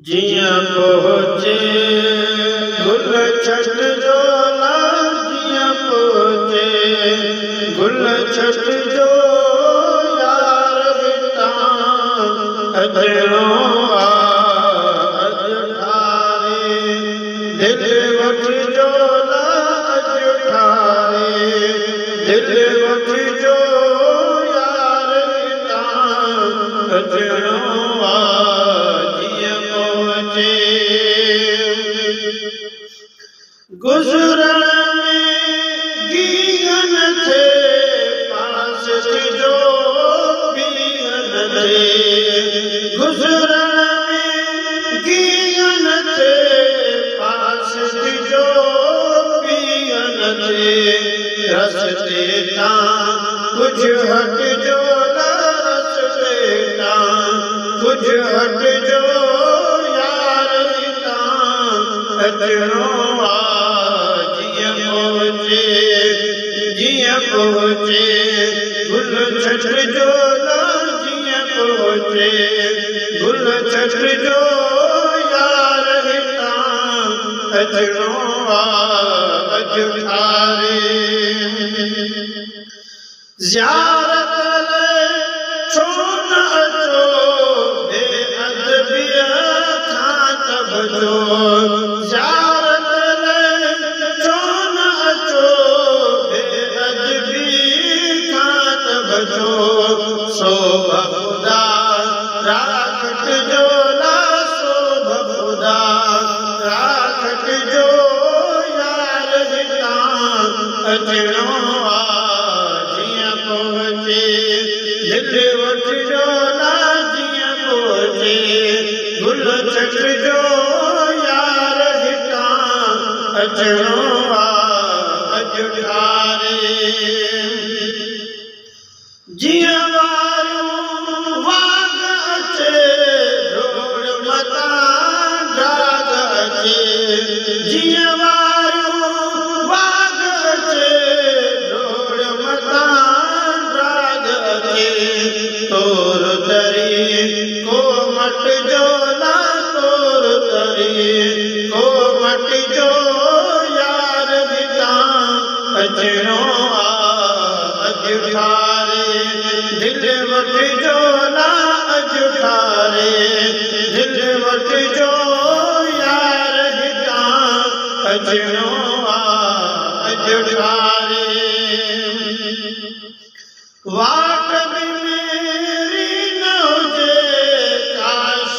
जियां पहुँचे गुल छट जोला, जियां पहुँचे गुल छट जो यार हितां अजणो अज ठारे दिल वठ जोला, अज ठारे दिल वठ जो यार हितां अजणो गुज़रण में गीहन थे पास जो पीहन थे, गुज़रण में गीहन थे पास जो पीहन थे, रस्ते तां कुछ हट जो न, रस्ते तां कुछ हट जो यार हितां अजणो जियां पहुँचे गुल छट जोला, जियां पहुँचे गुल छट जो यार हितां अजणो अज ठारे ज़ियारत लाइ छो न अचो बेअदबीअ खां त बचो, ज़ियारत लाइ छो न अचो सोभ खुदा राखट जोला, सोभ खुदा राखट जो यार हितां अजणो जियां पहुँचे दिल वठ जोला, जियां पहुँचे गुल छट जो यार हितां अजणो अज ठारे जियां वारियूं वाग अचे ढोल मथां डाग अचे, जियां वारियूं वाग अचे ढोल मथां डाग अचे, तोर तरी को मट जो ना, तोर तरी को मट जो यार हितां अजणो अज ठारे दिल वठ जोला, अज ठारे दिल वठ जो यार हितां अजणो अज ठारे वाट बि मेरी न हुजे काश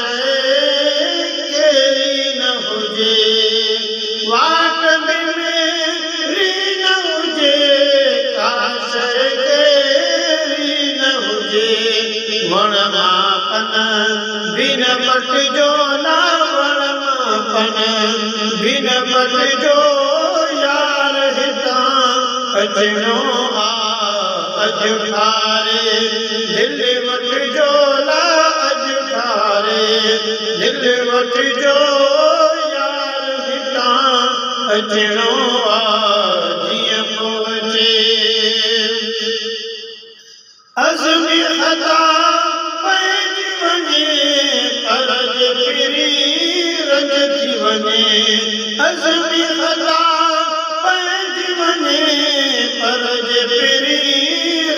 कहिड़ी न हुजे, वाट बि मेरी न हुजे काश वण मापन बिन पट जो ना, वण मापन बिन पट जो यार हितां अजणो अज ठारे दिल वठ जोला, अज ठारे दिल वठ जो यार हितां अजणो जियां पहुँचे अज़्मी ख़ता पइजी वञे पर जे पिरी रज थी वञे, अज़्मी ख़ता पइजी वञे पर जे पिरी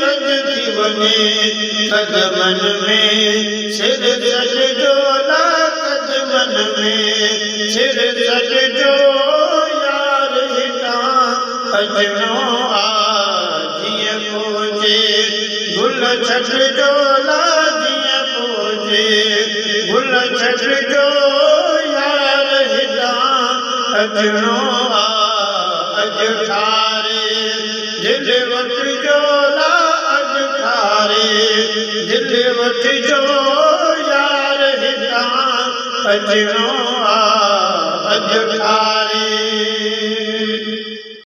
रज थी वञे, कदमन में सिर सट जोला, कदमन में सिर सट जो यार हितां अजणो जियां पहुँचे गुल छट जोला, जियां पहुँचे गुल छट जो यार हितां अजणो अज ठारे दिल वठ जोला, अज ठारे दिल वठ जो यार हितां अजणो अज ठारे।